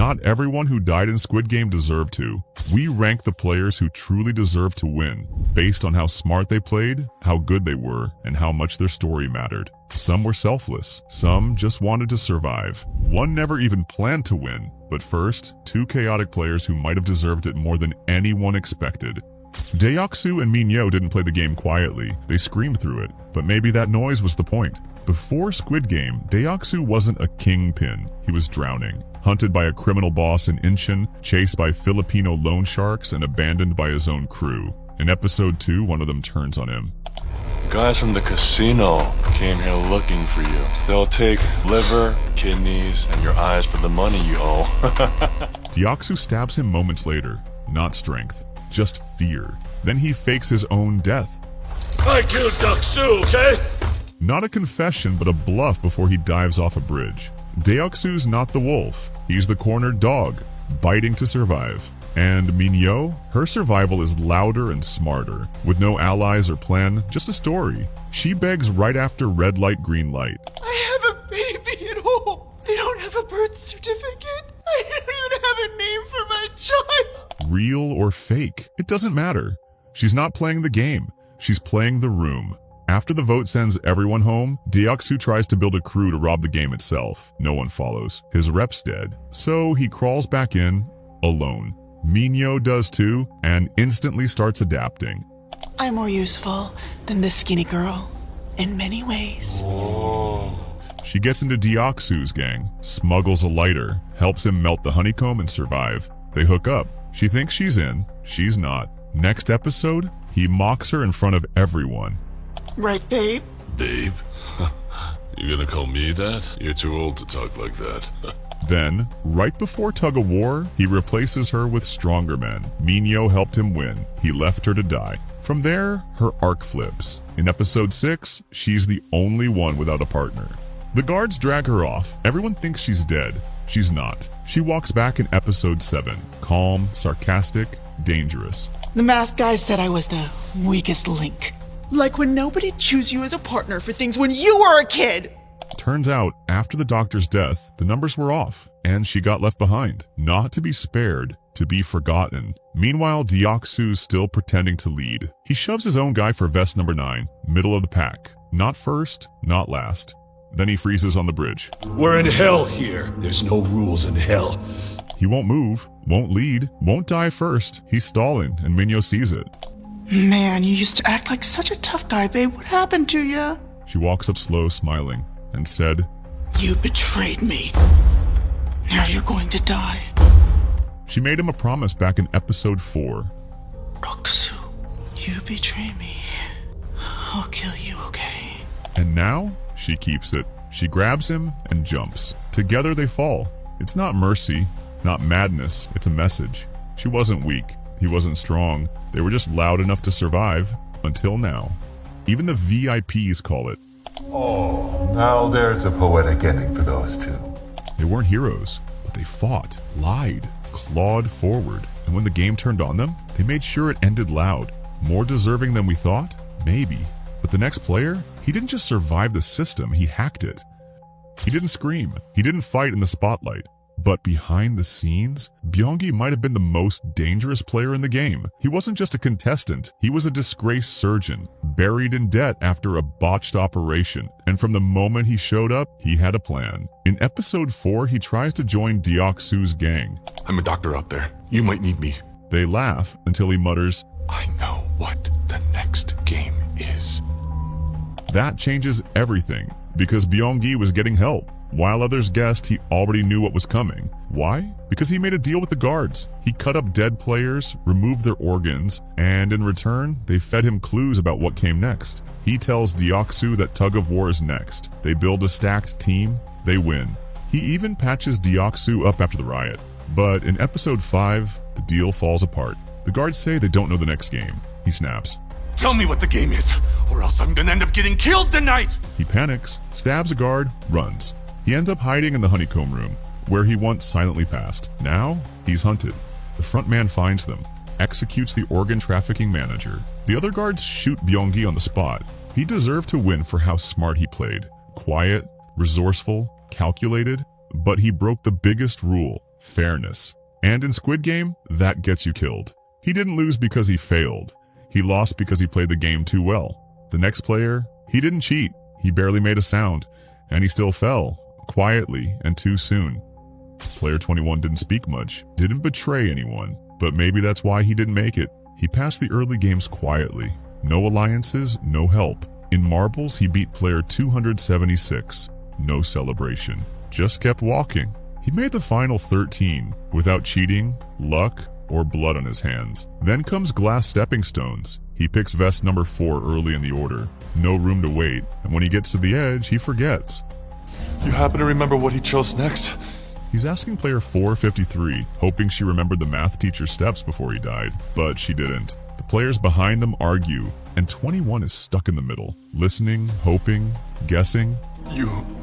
Not everyone who died in Squid Game deserved to. We rank the players who truly deserve to win, based on how smart they played, how good they were, and how much their story mattered. Some were selfless, some just wanted to survive. One never even planned to win, but first, two chaotic players who might have deserved it more than anyone expected. Dae-soo and Min-yo didn't play the game quietly, they screamed through it, but maybe that noise was the point. Before Squid Game, Dae-soo wasn't a kingpin, he was drowning. Hunted by a criminal boss in Incheon, chased by Filipino loan sharks, and abandoned by his own crew. In episode 2, one of them turns on him. Guys from the casino came here looking for you. They'll take liver, kidneys, and your eyes for the money you owe. Dae-soo stabs him moments later. Not strength, just fear. Then he fakes his own death. I killed Dae-soo, okay? Not a confession, but a bluff before he dives off a bridge. Dae-soo's not the wolf. He's the cornered dog, biting to survive. And Min-yo, her survival is louder and smarter. With no allies or plan, just a story. She begs right after red light, green light. I have a baby at home. I don't have a birth certificate. I don't even have a name for my child. Real or fake, it doesn't matter. She's not playing the game. She's playing the room. After the vote sends everyone home, Dae-soo tries to build a crew to rob the game itself. No one follows. His rep's dead. So he crawls back in, alone. Min-yo does too, and instantly starts adapting. I'm more useful than this skinny girl, in many ways. She gets into Dae-soo's gang, smuggles a lighter, helps him melt the honeycomb and survive. They hook up. She thinks she's in, she's not. Next episode, he mocks her in front of everyone. Right, babe? Babe? You gonna call me that? You're too old to talk like that. Then, right before tug of war, he replaces her with stronger men. Min-yo helped him win. He left her to die. From there, her arc flips. In episode 6, she's the only one without a partner. The guards drag her off. Everyone thinks she's dead. She's not. She walks back in episode 7. Calm, sarcastic, dangerous. The math guy said I was the weakest link. Like when nobody chose you as a partner for things when you were a kid. Turns out, after the doctor's death, the numbers were off, and she got left behind. Not to be spared, to be forgotten. Meanwhile, Dae-soo's still pretending to lead. He shoves his own guy for vest number 9, middle of the pack. Not first, not last. Then he freezes on the bridge. We're in hell here. There's no rules in hell. He won't move, won't lead, won't die first. He's stalling, and Min-yo sees it. Man, you used to act like such a tough guy, babe. What happened to you? She walks up slow, smiling, and said, You betrayed me. Now you're going to die. She made him a promise back in episode 4. Dae-soo, you betray me. I'll kill you, okay? And now, she keeps it. She grabs him and jumps. Together they fall. It's not mercy, not madness, it's a message. She wasn't weak. He wasn't strong. They were just loud enough to survive, until now. Even the VIPs call it. Oh, now there's a poetic ending for those two. They weren't heroes, but they fought, lied, clawed forward. And when the game turned on them, they made sure it ended loud. More deserving than we thought? Maybe. But the next player, he didn't just survive the system, he hacked it. He didn't scream. He didn't fight in the spotlight. But behind the scenes, Byung-gi might have been the most dangerous player in the game. He wasn't just a contestant, he was a disgraced surgeon, buried in debt after a botched operation. And from the moment he showed up, he had a plan. In episode 4, he tries to join Dae-soo's gang. I'm a doctor out there. You might need me. They laugh until he mutters, I know what the next game is. That changes everything, because Byung-gi was getting help. While others guessed, he already knew what was coming. Why? Because he made a deal with the guards. He cut up dead players, removed their organs, and in return, they fed him clues about what came next. He tells Dae-soo that tug of war is next. They build a stacked team, they win. He even patches Dae-soo up after the riot. But in episode 5, the deal falls apart. The guards say they don't know the next game. He snaps. Tell me what the game is, or else I'm gonna end up getting killed tonight! He panics, stabs a guard, runs. He ends up hiding in the honeycomb room, where he once silently passed. Now, he's hunted. The front man finds them, executes the organ trafficking manager. The other guards shoot Byung-gi on the spot. He deserved to win for how smart he played. Quiet, resourceful, calculated, but he broke the biggest rule. fairness. And in Squid Game, that gets you killed. He didn't lose because he failed. He lost because he played the game too well. The next player, he didn't cheat. He barely made a sound, and he still fell, quietly and too soon. Player 21 didn't speak much, didn't betray anyone, but maybe that's why he didn't make it. He passed the early games quietly. No alliances, no help. In marbles, he beat player 276. No celebration. Just kept walking. He made the final 13 without cheating, luck, or blood on his hands. Then comes glass stepping stones. He picks vest number 4 early in the order. No room to wait, and when he gets to the edge, he forgets. You happen to remember what he chose next? He's asking player 453, hoping she remembered the math teacher's steps before he died, but she didn't. The players behind them argue, and 21 is stuck in the middle, listening, hoping, guessing.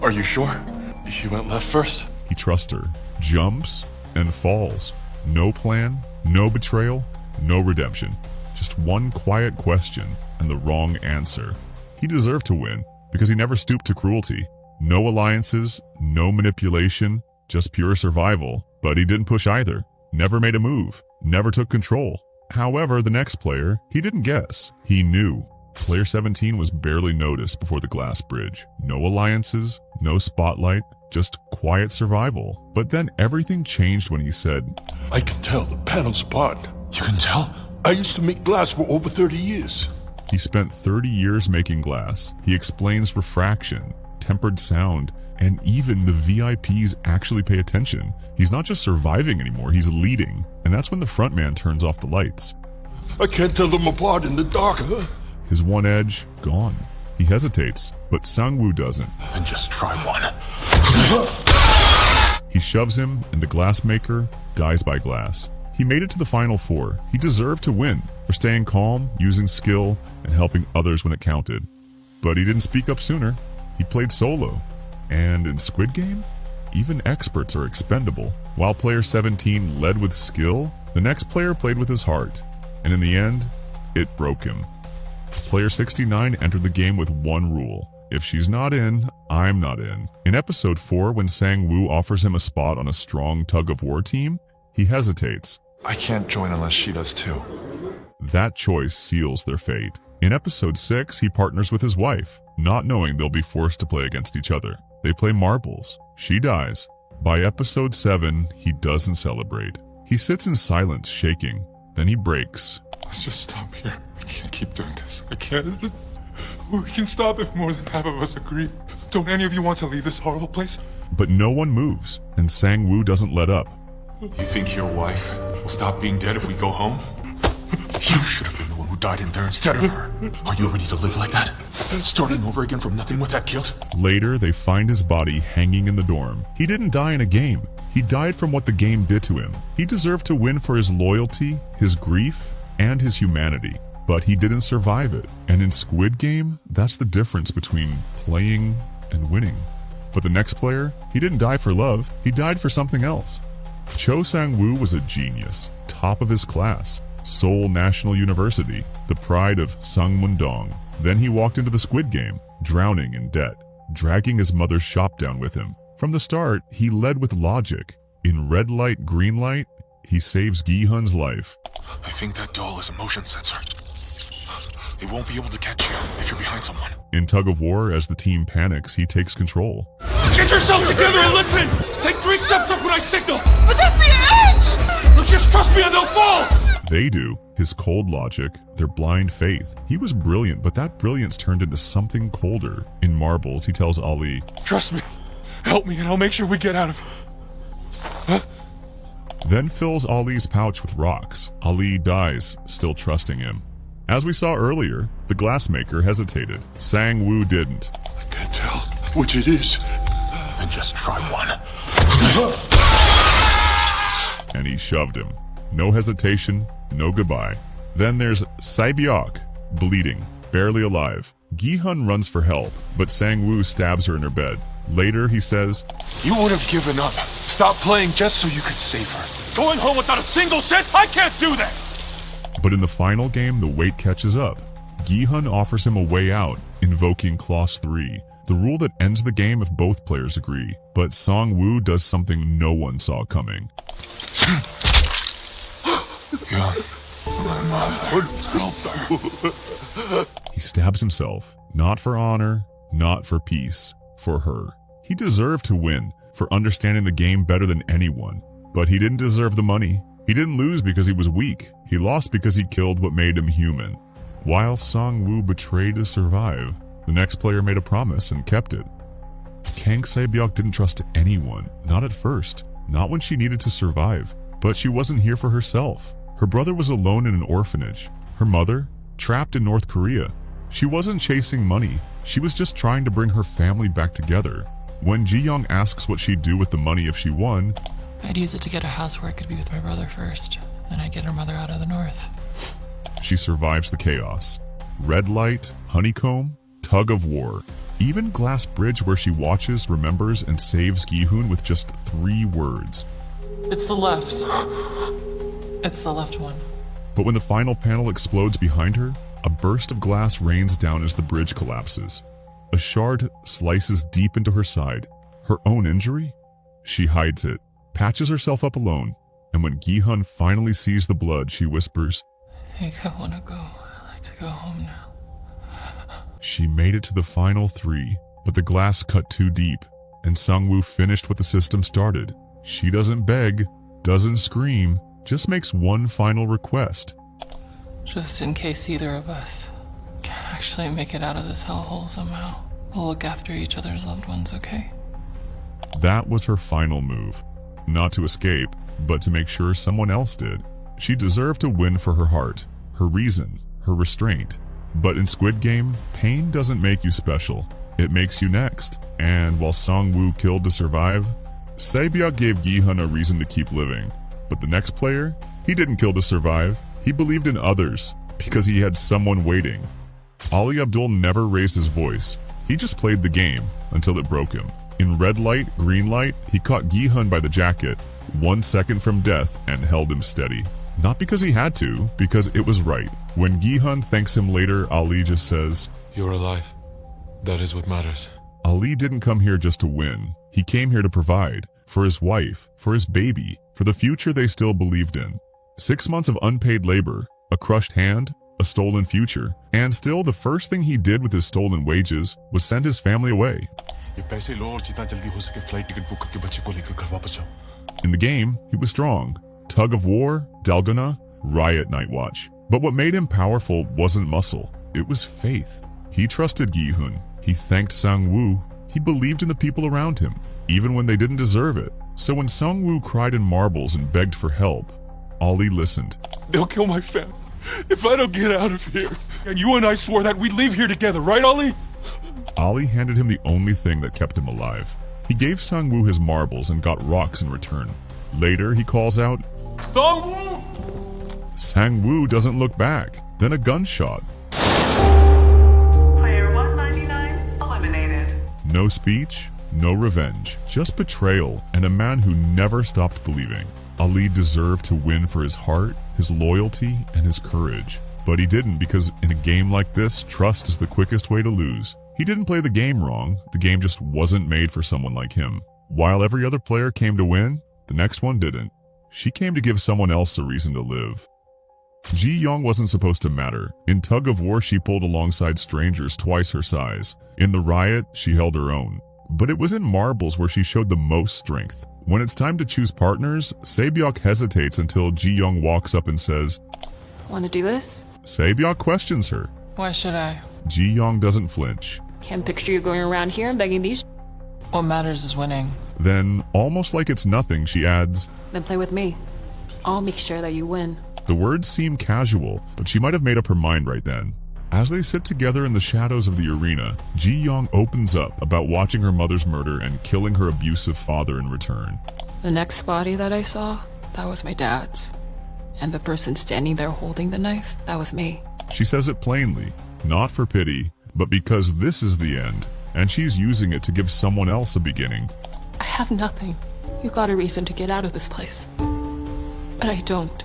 Are you sure? He went left first? He trusts her, jumps, and falls. No plan, no betrayal, no redemption. Just one quiet question and the wrong answer. He deserved to win because he never stooped to cruelty. No alliances, no manipulation, just pure survival. But he didn't push either. Never made a move. Never took control. However, the next player, he didn't guess. He knew. Player 17 was barely noticed before the glass bridge. No alliances, no spotlight, just quiet survival. But then everything changed when he said, I can tell the panels apart. You can tell? I used to make glass for over 30 years. He spent 30 years making glass. He explains refraction, tempered sound, and even the VIPs actually pay attention. He's not just surviving anymore, he's leading. And that's when the frontman turns off the lights. I can't tell them apart in the dark, huh? His one edge, gone. He hesitates, but Sang-woo doesn't. Then just try one. He shoves him, and the glassmaker dies by glass. He made it to the final 4. He deserved to win for staying calm, using skill, and helping others when it counted. But he didn't speak up sooner. He played solo. And in Squid Game, even experts are expendable. While player 17 led with skill, the next player played with his heart. And in the end, it broke him. Player 69 entered the game with one rule. If she's not in, I'm not in. In episode 4, when Sang-woo offers him a spot on a strong tug-of-war team, he hesitates. I can't join unless she does too. That choice seals their fate. In episode 6, he partners with his wife, not knowing they'll be forced to play against each other. They play marbles. She dies. By episode 7, he doesn't celebrate. He sits in silence, shaking. Then he breaks. Let's just stop here. I can't keep doing this. I can't. We can stop if more than half of us agree. Don't any of you want to leave this horrible place? But no one moves, and Sang-woo doesn't let up. You think your wife will stop being dead if we go home? You should have been the one who died in there instead of her. Are you ready to live like that? Starting over again from nothing with that guilt? Later, they find his body hanging in the dorm. He didn't die in a game. He died from what the game did to him. He deserved to win for his loyalty, his grief, and his humanity. But he didn't survive it. And in Squid Game, that's the difference between playing and winning. But the next player, he didn't die for love. He died for something else. Cho Sang-woo was a genius, top of his class, Seoul National University, the pride of Sangmun-dong. Then he walked into the Squid Game, drowning in debt, dragging his mother's shop down with him. From the start, he led with logic. In red light, green light, he saves Gi-hun's life. I think that doll is a motion sensor. It won't be able to catch you if you're behind someone. In tug of war, as the team panics, he takes control. Get yourself together and listen! Take 3 steps up when I signal! But that's the edge! Look, just trust me and they'll fall! They do. His cold logic, their blind faith. He was brilliant, but that brilliance turned into something colder. In marbles, he tells Ali, Trust me. Help me and I'll make sure we get out of... Huh? Then fills Ali's pouch with rocks. Ali dies, still trusting him. As we saw earlier, the glassmaker hesitated. Sang-woo didn't. I can't tell which it is. Then just try one. And he shoved him. No hesitation, no goodbye. Then there's Sae-byeok, bleeding, barely alive. Gi-hun runs for help, but Sang-woo stabs her in her bed. Later, he says, You would have given up. Stop playing just so you could save her. Going home without a single cent? I can't do that! But in the final game, the weight catches up. Gi-hun offers him a way out, invoking Clause 3. the rule that ends the game if both players agree. But Song-woo does something no one saw coming. Young, my mother, help her. He stabs himself, not for honor, not for peace, for her. He deserved to win, for understanding the game better than anyone. But he didn't deserve the money. He didn't lose because he was weak. He lost because he killed what made him human. While Song-woo betrayed to survive, the next player made a promise and kept it. Kang Sae-byeok didn't trust anyone, not at first, not when she needed to survive. But she wasn't here for herself. Her brother was alone in an orphanage. Her mother, trapped in North Korea. She wasn't chasing money. She was just trying to bring her family back together. When Ji-yeong asks what she'd do with the money if she won, I'd use it to get a house where I could be with my brother first. Then I'd get her mother out of the north. she survives the chaos. Red light, honeycomb, tug of war. Even glass bridge where she watches, remembers, and saves Gi-hoon with just 3 words. It's the left. It's the left one. But when the final panel explodes behind her, a burst of glass rains down as the bridge collapses. A shard slices deep into her side. Her own injury? She hides it, patches herself up alone, and when Gi-hoon finally sees the blood, she whispers, I think I want to go. I'd like to go home now. She made it to the final 3, but the glass cut too deep, and Sung-woo finished what the system started. She doesn't beg, doesn't scream, just makes one final request. Just in case either of us can actually make it out of this hellhole somehow, we'll look after each other's loved ones, okay? That was her final move. Not to escape, but to make sure someone else did. She deserved to win for her heart, her reason, her restraint. But in Squid Game, pain doesn't make you special. It makes you next. And while Song-woo killed to survive, Sae-byeok gave Gi-hoon a reason to keep living. But the next player, he didn't kill to survive. He believed in others, because he had someone waiting. Ali Abdul never raised his voice. He just played the game, until it broke him. In red light, green light, he caught Gi-hoon by the jacket, 1 second from death, and held him steady. Not because he had to, because it was right. When Gi-hoon thanks him later, Ali just says, You're alive. That is what matters. Ali didn't come here just to win. He came here to provide. For his wife, for his baby, for the future they still believed in. 6 months of unpaid labor, a crushed hand, a stolen future, and still the first thing he did with his stolen wages was send his family away. In the game, he was strong. Tug of war, Dalgona, riot night watch. But what made him powerful wasn't muscle, it was faith. He trusted Gi-hoon. He thanked Sang-woo. He believed in the people around him, even when they didn't deserve it. So when Sang-woo cried in marbles and begged for help, Ali listened. They'll kill my family if I don't get out of here. And you and I swore that we'd leave here together, right, Ali? Ali handed him the only thing that kept him alive. He gave Sang-woo his marbles and got rocks in return. Later, he calls out, Sang-woo! Sang-woo doesn't look back. Then a gunshot. Player 199 eliminated. No speech, no revenge, just betrayal and a man who never stopped believing. Ali deserved to win for his heart, his loyalty, and his courage. But he didn't, because in a game like this, trust is the quickest way to lose. He didn't play the game wrong, the game just wasn't made for someone like him. While every other player came to win, the next one didn't. She came to give someone else a reason to live. Ji-yeong wasn't supposed to matter. In tug of war, she pulled alongside strangers twice her size. In the riot, she held her own. But it was in marbles where she showed the most strength. When it's time to choose partners, Sae-byeok hesitates until Ji-yeong walks up and says, Want to do this? Sae-byeok questions her. Why should I? Ji-yeong doesn't flinch. Can't picture you going around here and begging these. What matters is winning. Then, almost like it's nothing, she adds, Then play with me. I'll make sure that you win. The words seem casual, but she might have made up her mind right then. As they sit together in the shadows of the arena, Ji-yeong opens up about watching her mother's murder and killing her abusive father in return. The next body that I saw, that was my dad's. And the person standing there holding the knife, that was me. She says it plainly, not for pity, but because this is the end, and she's using it to give someone else a beginning. I have nothing. You got a reason to get out of this place. But I don't.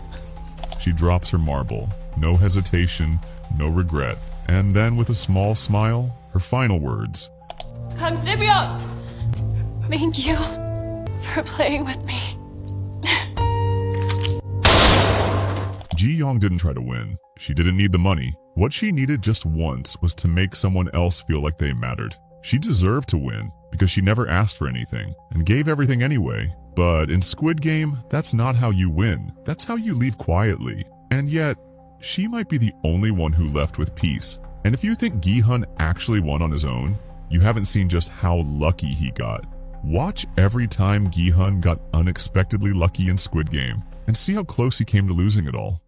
She drops her marble, no hesitation, no regret, and then with a small smile, her final words. Sae-byeok! Thank you for playing with me. Ji-yeong didn't try to win. She didn't need the money. What she needed just once was to make someone else feel like they mattered. She deserved to win because she never asked for anything and gave everything anyway. But in Squid Game, that's not how you win. That's how you leave quietly. And yet, she might be the only one who left with peace. And if you think Gi-hun actually won on his own, you haven't seen just how lucky he got. Watch every time Gi-hun got unexpectedly lucky in Squid Game and see how close he came to losing it all.